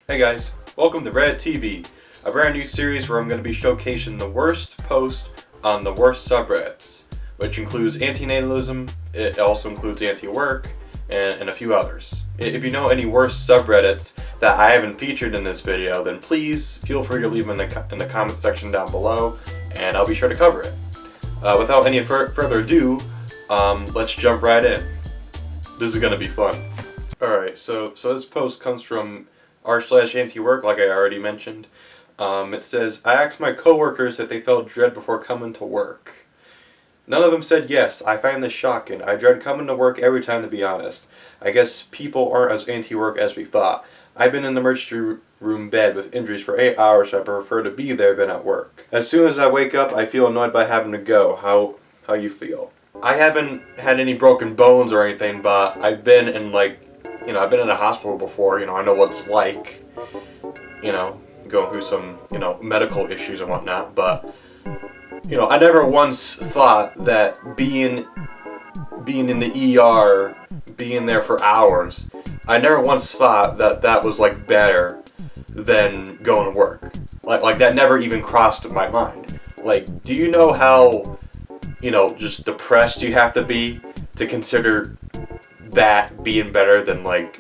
Hey guys, welcome to Red TV, a brand new series where I'm going to be showcasing the worst posts on the worst subreddits, which includes antinatalism, it also includes anti-work, and a few others. If you know any worst subreddits that I haven't featured in this video, then please feel free to leave them in the comment section down below, and I'll be sure to cover it. Without any further ado, let's jump right in. This is going to be fun. Alright, so this post comes from r/anti-work, like I already mentioned. It says, I asked my coworkers if they felt dread before coming to work. None of them said yes. I find this shocking. I dread coming to work every time, to be honest. I guess people aren't as anti-work as we thought. I've been in the emergency room bed with injuries for 8 hours and I prefer to be there than at work. As soon as I wake up, I feel annoyed by having to go. How you feel? I haven't had any broken bones or anything, but I've been in I've been in a hospital before, I know what it's like, going through some, medical issues and whatnot, but, I never once thought that being in the ER, being there for hours, I never once thought that was, better than going to work. Like that never even crossed my mind. Do you know how, just depressed you have to be to consider that being better than going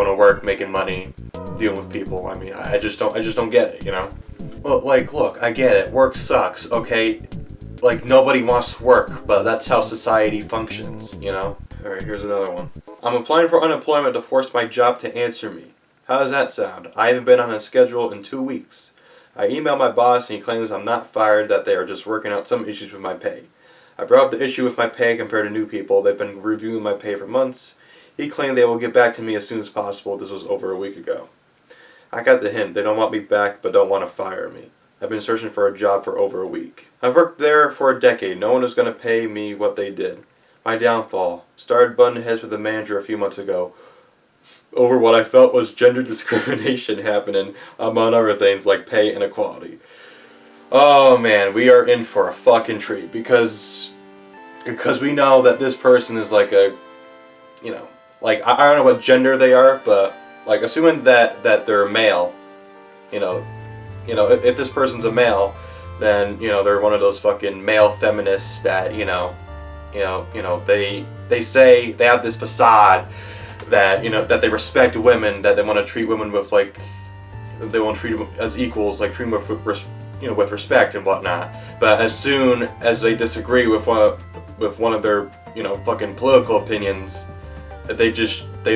to work, making money, dealing with people? I mean, I just don't get it, Well, look, I get it. Work sucks, okay? Nobody wants to work, but that's how society functions, Alright, here's another one. I'm applying for unemployment to force my job to answer me. How does that sound? I haven't been on a schedule in 2 weeks. I emailed my boss and he claims I'm not fired, that they are just working out some issues with my pay. I brought up the issue with my pay compared to new people. They've been reviewing my pay for months. He claimed they will get back to me as soon as possible. This was over a week ago. I got the hint. They don't want me back but don't want to fire me. I've been searching for a job for over a week. I've worked there for a decade. No one is going to pay me what they did. My downfall. Started butting heads with the manager a few months ago over what I felt was gender discrimination happening, among other things like pay inequality. Oh man, we are in for a fucking treat because we know that this person is I don't know what gender they are, but assuming that they're male, if this person's a male, then they're one of those fucking male feminists that they say they have this facade that that they respect women, that they want to treat women with they want to treat them as equals, treat them with respect and whatnot. But as soon as they disagree with one of their fucking political opinions, they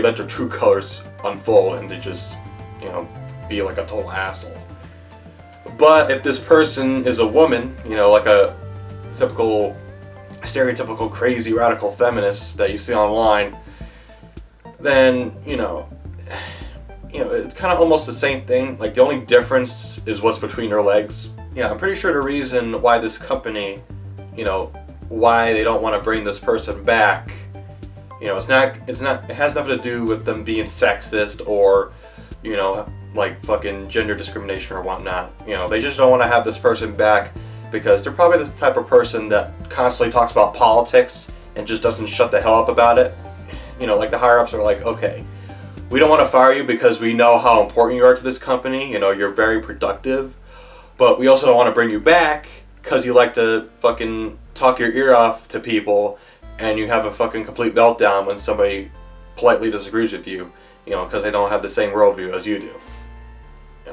let their true colors unfold and they just be a total asshole. But if this person is a woman, a typical stereotypical crazy radical feminist that you see online, then it's kind of almost the same thing. The only difference is what's between her legs. Yeah, I'm pretty sure the reason why this company, why they don't want to bring this person back, it has nothing to do with them being sexist or, fucking gender discrimination or whatnot. They just don't want to have this person back because they're probably the type of person that constantly talks about politics and just doesn't shut the hell up about it. The higher ups are okay, we don't want to fire you because we know how important you are to this company, you're very productive, but we also don't want to bring you back because you like to fucking talk your ear off to people and you have a fucking complete meltdown when somebody politely disagrees with you, because they don't have the same worldview as you do.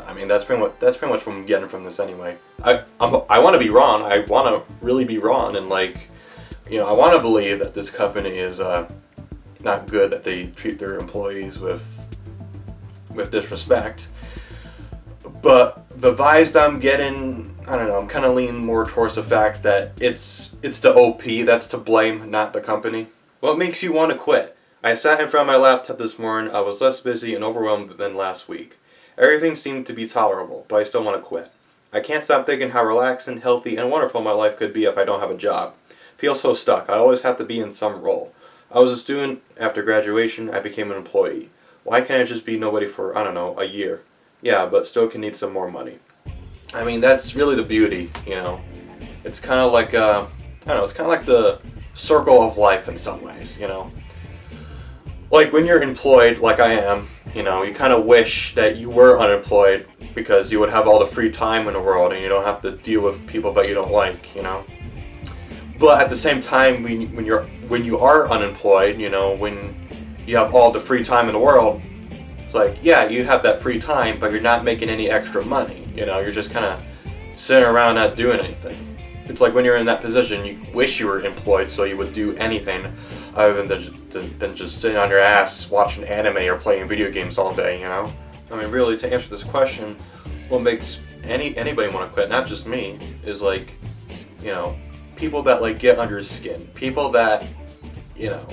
I mean, that's pretty much what I'm getting from this anyway. I want to be wrong. I want to really be wrong, and I want to believe that this company is not good, that they treat their employees with disrespect. But the vibes that I'm getting, I don't know, I'm kind of leaning more towards the fact that it's the OP that's to blame, not the company. What makes you want to quit? I sat in front of my laptop this morning. I was less busy and overwhelmed than last week. Everything seemed to be tolerable, but I still want to quit. I can't stop thinking how relaxing, healthy, and wonderful my life could be if I don't have a job. Feel so stuck. I always have to be in some role. I was a student. After graduation, I became an employee. Why can't I just be nobody for, I don't know, a year? Yeah, but still can need some more money. I mean, that's really the beauty, It's kind of I don't know, it's kind of like the circle of life in some ways, Like when you're employed, like I am, You know, you kind of wish that you were unemployed because you would have all the free time in the world and you don't have to deal with people that you don't like, you know. But at the same time, when you are unemployed, you know, when you have all the free time in the world, it's like, yeah, you have that free time, but you're not making any extra money. You know, you're just kind of sitting around not doing anything. It's like when you're in that position, you wish you were employed so you would do anything other than just sitting on your ass watching anime or playing video games all day, you know? I mean, really, to answer this question, what makes anybody want to quit, not just me, is like, you know, people that like get under your skin. People that, you know,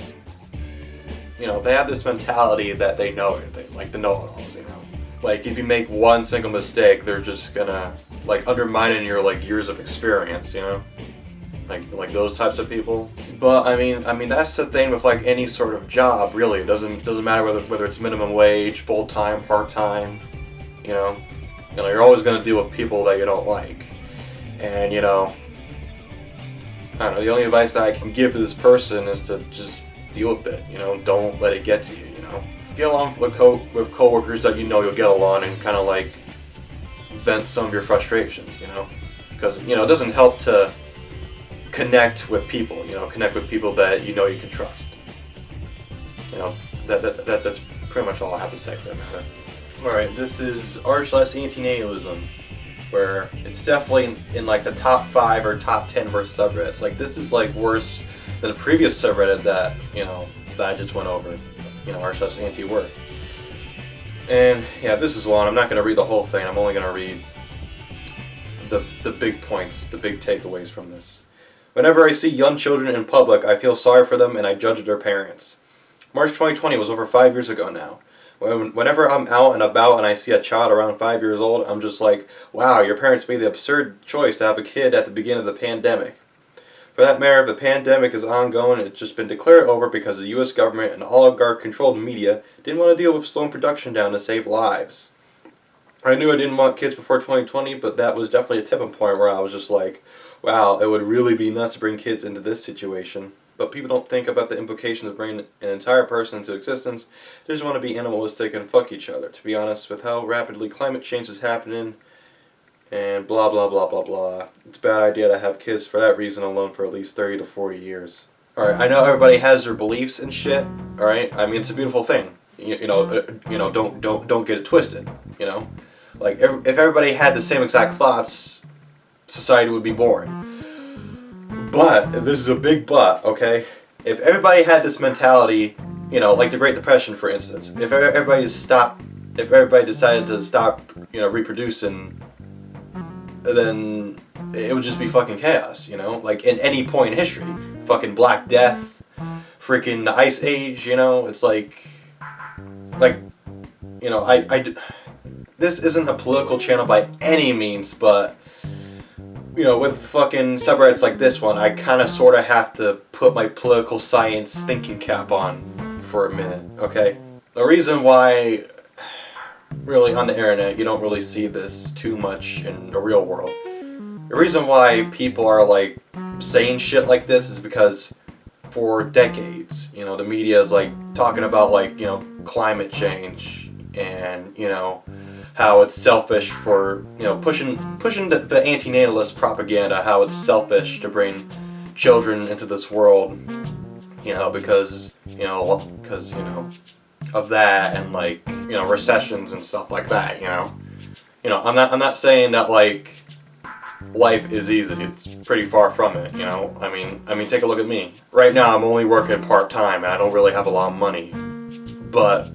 they have this mentality that they know everything, like the know-it-alls, you know? Like, if you make one single mistake, they're just gonna, like, undermining your, like, years of experience, you know? Like those types of people. But, I mean, that's the thing with, like, any sort of job, really. It doesn't matter whether it's minimum wage, full-time, part-time, you know? You know, you're always gonna deal with people that you don't like. And, you know, I don't know, the only advice that I can give to this person is to just deal with it, you know? Don't let it get to you, you know? Get along with coworkers that you know you'll get along and kind of like vent some of your frustrations, you know, because you know it doesn't help to connect with people, you know, connect with people that you know you can trust. You know, that's pretty much all I have to say for that matter. All right, this is r/antinatalism, where it's definitely in like the top 5 or top 10 worst subreddits. Like this is like worse than the previous subreddit that that I just went over. You know, r/anti-work. And yeah, this is long. I'm not going to read the whole thing. I'm only going to read the big points, the big takeaways from this. Whenever I see young children in public, I feel sorry for them and I judge their parents. March 2020 was over 5 years ago now. Whenever I'm out and about and I see a child around 5 years old, I'm just like, wow, your parents made the absurd choice to have a kid at the beginning of the pandemic. For that matter, the pandemic is ongoing and it's just been declared over because the U.S. government and oligarch-controlled media didn't want to deal with slowing production down to save lives. I knew I didn't want kids before 2020, but that was definitely a tipping point where I was just like, wow, it would really be nuts to bring kids into this situation. But people don't think about the implications of bringing an entire person into existence. They just want to be animalistic and fuck each other. To be honest, with how rapidly climate change is happening, and blah blah blah blah blah. It's a bad idea to have kids for that reason alone for at least 30 to 40 years. Alright, I know everybody has their beliefs and shit, alright? I mean, it's a beautiful thing. You know, don't get it twisted, you know? Like, if everybody had the same exact thoughts, society would be boring. But, this is a big but, okay? If everybody had this mentality, you know, like the Great Depression, for instance, if everybody decided to stop, you know, reproducing, then it would just be fucking chaos, you know? Like, in any point in history. Fucking Black Death, freaking the Ice Age, you know? It's like, you know, this isn't a political channel by any means, but, you know, with fucking subreddits like this one, I kind of sort of have to put my political science thinking cap on for a minute, okay? The reason why, really, on the internet, you don't really see this too much in the real world. The reason why people are, like, saying shit like this is because for decades, you know, the media is, like, talking about, like, you know, climate change and, you know, how it's selfish for, you know, pushing the anti-natalist propaganda, how it's selfish to bring children into this world, you know, because of that and, like, you know, recessions and stuff like that, you know. You know, I'm not saying that, like, life is easy. It's pretty far from it, you know. I mean, take a look at me. Right now, I'm only working part-time and I don't really have a lot of money. But,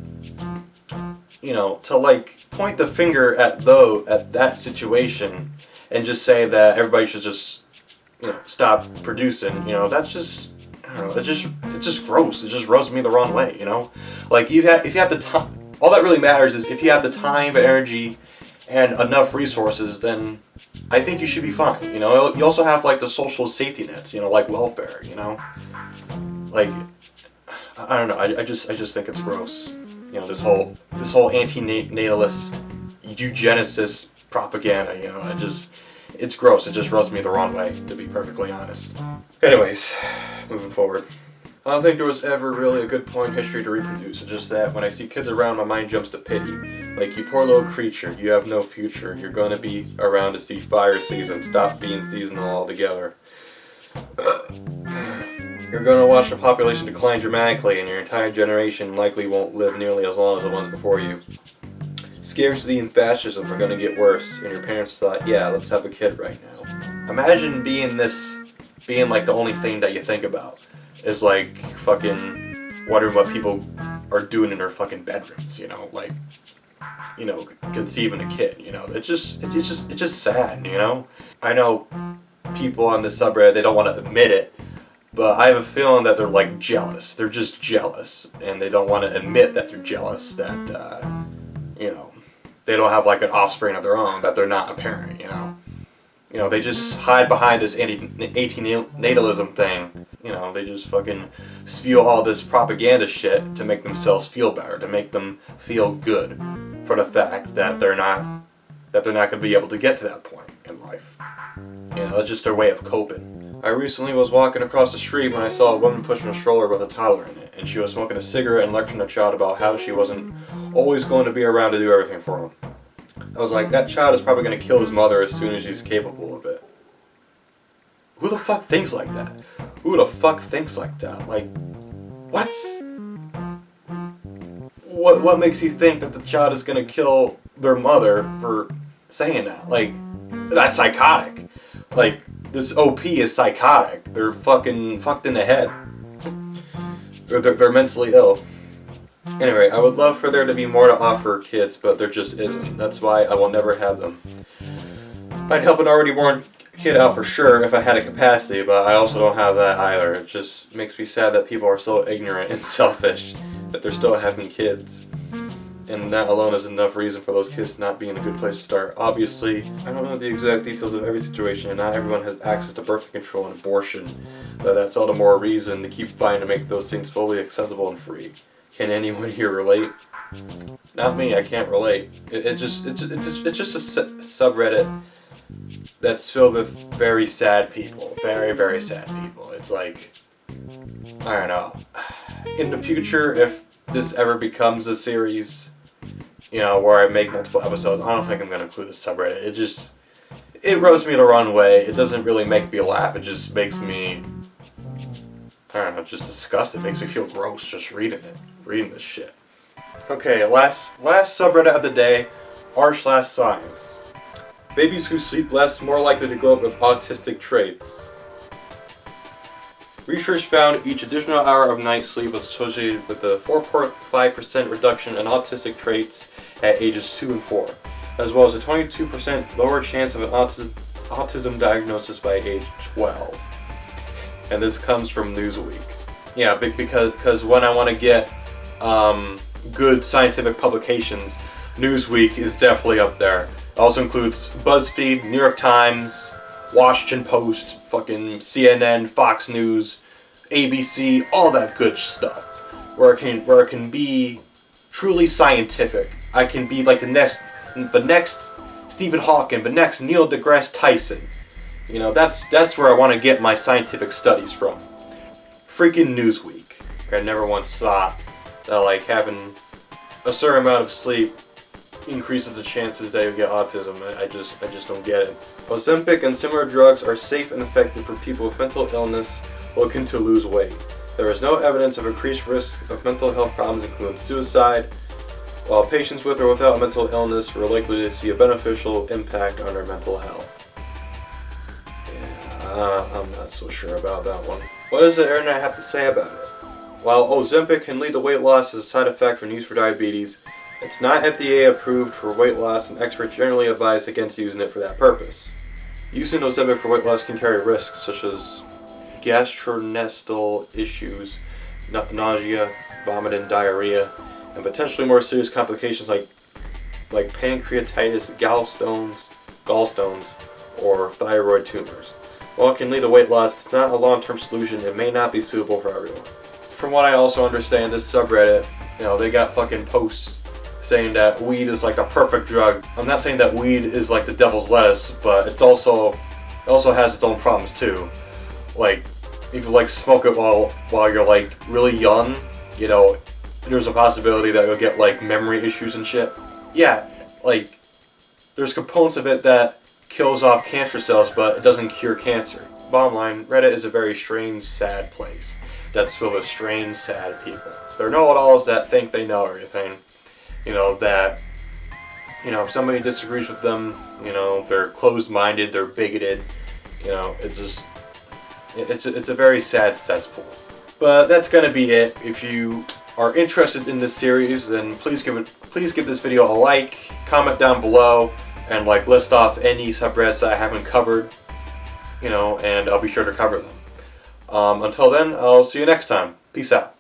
you know, to, like, point the finger at that situation and just say that everybody should just, you know, stop producing, you know, that's just, I don't know, it's just gross. It just rubs me the wrong way, you know? Like, if you have the time, all that really matters is if you have the time, energy, and enough resources, then I think you should be fine, you know? You also have, like, the social safety nets, you know, like welfare, you know? Like, I don't know, I just think it's gross. You know, this whole anti-natalist, eugenicist propaganda, you know, it's gross. It just rubs me the wrong way, to be perfectly honest. Anyways, moving forward. I don't think there was ever really a good point in history to reproduce. It's just that when I see kids around, my mind jumps to pity. Like, you poor little creature, you have no future. You're gonna be around to see fire season. Stop being seasonal altogether. You're gonna watch the population decline dramatically, and your entire generation likely won't live nearly as long as the ones before you. Scarcity and fascism are gonna get worse, and your parents thought, yeah, let's have a kid right now. Imagine being like the only thing that you think about is like fucking wondering what people are doing in their fucking bedrooms, you know, like, you know, conceiving a kid, you know. It's just sad, you know. I know people on this subreddit, they don't want to admit it, but I have a feeling that they're like jealous. They're just jealous, and they don't want to admit that they're jealous that you know, they don't have like an offspring of their own, that they're not a parent, you know. You know, they just hide behind this anti-natalism thing. You know, they just fucking spew all this propaganda shit to make themselves feel better, to make them feel good for the fact that they're not going to be able to get to that point in life. You know, it's just their way of coping. I recently was walking across the street when I saw a woman pushing a stroller with a toddler in it, and she was smoking a cigarette and lecturing a child about how she wasn't always going to be around to do everything for him. I was like, that child is probably going to kill his mother as soon as she's capable of it. Who the fuck thinks like that? Who the fuck thinks like that? Like, what? What makes you think that the child is going to kill their mother for saying that? Like, that's psychotic. Like, this OP is psychotic. They're fucking fucked in the head. They're mentally ill. Anyway, I would love for there to be more to offer kids, but there just isn't. That's why I will never have them. I'd help an already born kid out for sure if I had a capacity, but I also don't have that either. It just makes me sad that people are so ignorant and selfish that they're still having kids. And that alone is enough reason for those kids to not be in a good place to start. Obviously, I don't know the exact details of every situation, and not everyone has access to birth control and abortion, but that's all the more reason to keep fighting to make those things fully accessible and free. Can anyone here relate? Not me, I can't relate. It's just a subreddit that's filled with very sad people. Very, very sad people. It's like, I don't know. In the future, if this ever becomes a series, you know, where I make multiple episodes, I don't think I'm going to include this subreddit. It rubs me the wrong way. It doesn't really make me laugh. It just makes me, I don't know, just disgusted. It makes me feel gross just reading this shit. Okay, last subreddit of the day, r/science. Babies who sleep less more likely to grow up with autistic traits. Research found each additional hour of night sleep was associated with a 4.5% reduction in autistic traits at ages 2 and 4, as well as a 22% lower chance of an autism diagnosis by age 12. And this comes from Newsweek. Yeah, because when I want to get good scientific publications, Newsweek is definitely up there. It also includes BuzzFeed, New York Times, Washington Post, fucking CNN, Fox News, ABC, all that good stuff. Where it can be truly scientific. I can be like the next Stephen Hawking, the next Neil deGrasse Tyson. You know, that's where I want to get my scientific studies from. Freaking Newsweek. I never once thought that like having a certain amount of sleep increases the chances that you get autism. I just don't get it. Ozempic and similar drugs are safe and effective for people with mental illness looking to lose weight. There is no evidence of increased risk of mental health problems, including suicide, while patients with or without mental illness were likely to see a beneficial impact on their mental health. Yeah, I'm not so sure about that one. What does the internet have to say about it? While Ozempic can lead to weight loss as a side effect when used for diabetes, it's not FDA approved for weight loss, and experts generally advise against using it for that purpose. Using Ozempic for weight loss can carry risks such as gastrointestinal issues, nausea, vomiting, diarrhea, and potentially more serious complications like pancreatitis, gallstones, or thyroid tumors. While it can lead to weight loss, it's not a long-term solution. It may not be suitable for everyone. From what I also understand, this subreddit, you know, they got fucking posts saying that weed is like a perfect drug. I'm not saying that weed is like the devil's lettuce, but it also has its own problems too. Like, if you like smoke it while you're like really young, you know, there's a possibility that you'll get like memory issues and shit. Yeah, like there's components of it that kills off cancer cells, but it doesn't cure cancer. Bottom line, Reddit is a very strange, sad place that's filled with strange, sad people. There are know-it-alls that think they know everything. You know, that, you know, if somebody disagrees with them, you know, they're closed-minded, they're bigoted. You know, it's a very sad cesspool. But that's gonna be it. If you are interested in this series, then please give this video a like, comment down below, and like list off any subreddits that I haven't covered, you know, and I'll be sure to cover them. Until then, I'll see you next time. Peace out.